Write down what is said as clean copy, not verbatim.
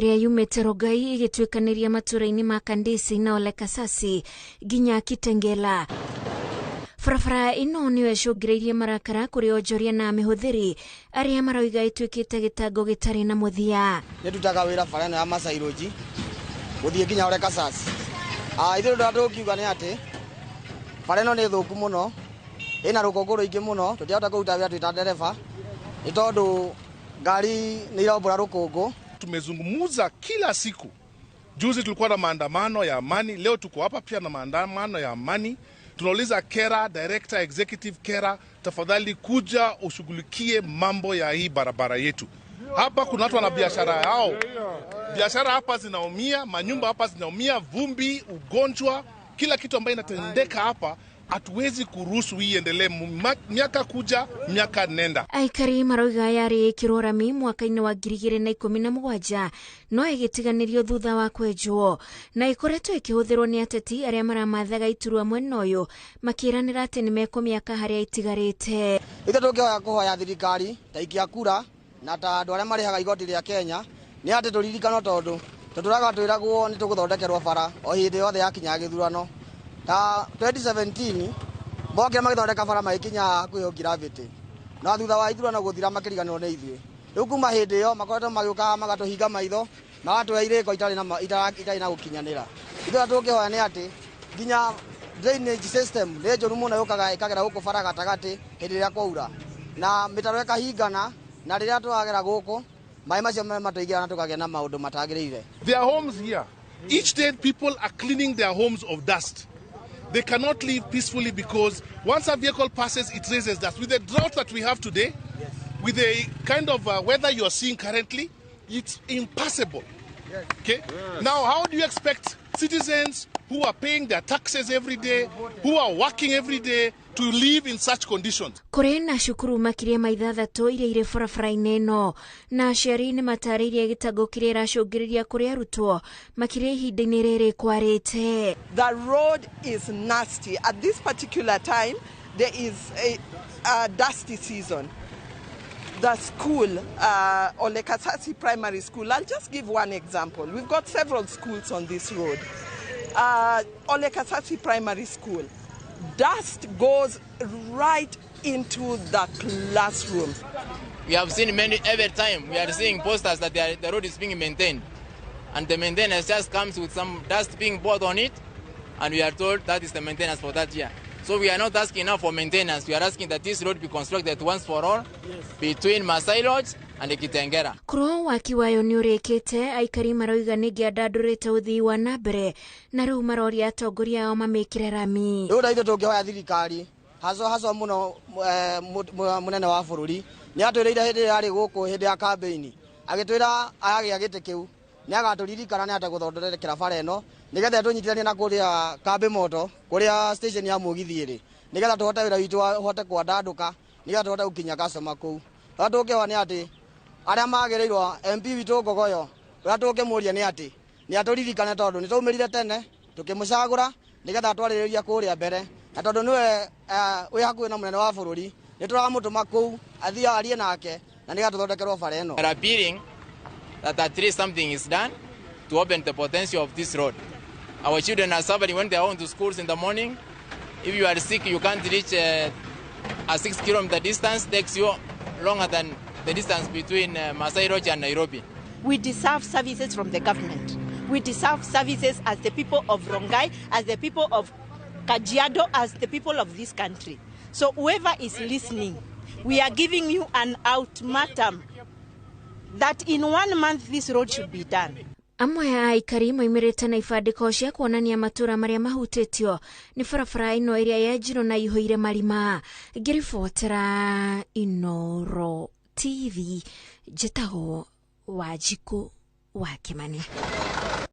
iria yumite Rongai igituikaniria matũra-inĩ ma Kandisi na Ole Kasasi nginya Kitengela. Barabara ino niyo icũngĩrĩirie marakara kũrĩ onjoria na mĩhũthĩri arĩa maroiga ituĩkĩte gĩtango gĩtarĩ na mũthia. Nĩtutaga wĩra bara ĩno ya Masairoji gũthiĩ nginya Ole Kasasi. Ithuĩ ũndũ tũkiuga nĩ atĩ bara ĩno nĩ thũku mũno, ĩna rũkũngũ rũingĩ mũno, tũtiahota kũruta wĩra twĩ ta ndereba nĩ tondũ gari nĩ iraombora rũkũngũ. Tumezungumza kila siku. Juzi tulikuwa na maandamano ya amani, leo tuko hapa pia na maandamano ya amani. Tunauliza kera, director, executive kera, tafadhali kuja ushughulikie mambo ya hii barabara yetu. Hapa kuna watu wana biashara yao. Biashara hapa zinaumia, manyumba hapa zinaumia, vumbi, ugonjwa, kila kitu ambayo inatendeka hapa. Hatuwezi kuruhusu hii endelee miaka kuja miaka nenda. Aikari maroiga yari kirorami mwaka-inĩ wa 2017 no igitiganirio thutha wa kwenjwo na ikoretwo ikihũthĩrwo nĩ ateti arĩa maramathaga iturwa mwena ũyũ makiranĩra atĩ nĩ mekũmĩaka harĩa itigarĩte. Ithuĩ tũngĩhoya kũhoya thirikari ta ikia kura na ta andũ arĩa marĩhaga igoti rĩa Kenya nĩ atĩ tũririkanwo tondũ tũtũraga twĩragwo nĩ tũgũthondekerwo bara o hĩndĩ yothe yakinya gĩthurano. Ta 2017 moke magĩthondeka bara magĩkinya hakuhĩ gravity na thutha wa ithurano gũthira makĩriganĩrwo nĩ ithuĩ. Rĩu kuma hĩndĩ ĩyo makoretwo magĩũka magatũhinga maitho magatũhe irĩko itarĩ na gũkinyanĩra. Ithuĩ tũngĩhoya nĩ atĩ nginya drainage system nĩ njũru mũno yũkaga ĩkagera gũkũ bara gatagatĩ hĩndĩ ĩrĩa kwaura na mĩtaro ĩkahingana na rĩrĩa twagera gũkũ maĩ macio matũingĩra na tũkagĩa na maũndũ matagĩrĩire. Their homes here. Each day people are cleaning their homes of dust. They cannot live peacefully because once a vehicle passes, it raises dust. With the drought that we have today, with the kind of weather you are seeing currently, it's impossible. Okay? Now, how do you expect citizens who are paying their taxes every day, who are working every day, to live in such conditions? Kũrĩ na cukuru makĩria ma 6 iria irĩ barabara-inĩ ĩno na aciari nĩ matarĩirie gĩtango kĩrĩa ĩracũngĩrĩria kũrĩ arutwo makĩria ihinda-inĩ rĩrĩ kwarĩte. The road is nasty. At this particular time, there is a dusty season. The school, Ole Kasasi Primary School, I'll just give one example. We've got several schools on this road. Ole Kasasi Primary School, dust goes right into the classroom. We have seen every time we are seeing posters that the road is being maintained, and the maintenance just comes with some dust being poured on it, and we are told that is the maintenance for that year. So we are not asking now for maintenance. We are asking that this road be constructed once for all between Masai Lodge and Kitengela. Kũrwo waki wayo nĩ ũrĩkĩte, aikari maroiga nĩngĩ andandũrĩte ũthii wa na mbere na rĩu maroria atongoria ao mamĩkĩre rami. Rĩu ithuĩ tũngĩhoya thirikari haco mũno mũnene wa bũrũri nĩ atwĩrĩire hĩndĩ ĩrĩa arĩ gũkũ hĩndĩ ya campaign agĩtwĩra agĩa gĩtĩ kĩu nĩ agatũririkana nĩ ategũthondekera bara ĩno nĩgetha tũnyitithanie na kũrĩa kambe moto kũrĩa station ya mũgithi ĩrĩ nĩgetha tũhote wĩra witũ ũhote kwandandũka nĩgetha tũhote gũkinya customer kũu. Tũngĩhoya nĩ atĩ arĩa magĩrĩirwo MP witũ Ngogoyo ũrĩa tũngĩmũria nĩ atĩ nĩ atũririkane tondũ nĩ twaumĩrire tene tũkĩmũcagũra nĩgetha twarĩrĩria kũrĩa mbere na tondũ nĩwe wĩ hakuhĩ na mũnene wa bũrũri nĩ tũramũtũma kũu athiĩ arie nake na nĩgetha tũthondekerwo bara ĩno. We are appealing that at least something is done to open the potential of this road. Our children are suffering when they are going to schools in the morning. If you are sick, you can't reach a 6-kilometer distance. Takes you longer than the distance between Masai Lodge and Nairobi. We deserve services from the government. We deserve services as the people of Rongai, as the people of Kajiado, as the people of this country. So whoever is listening, we are giving you an ultimatum that in 1 month this road should be done. Amwe ya aikari moimĩrĩte na ibandĩko cia kuonania matũra marĩa mahutĩtio nĩ barabara ĩno ĩrĩa yenjirwo na ihũire marima. Ngĩribotera Inooro TV, njĩtagwo Wanjikũ wa Kĩmani.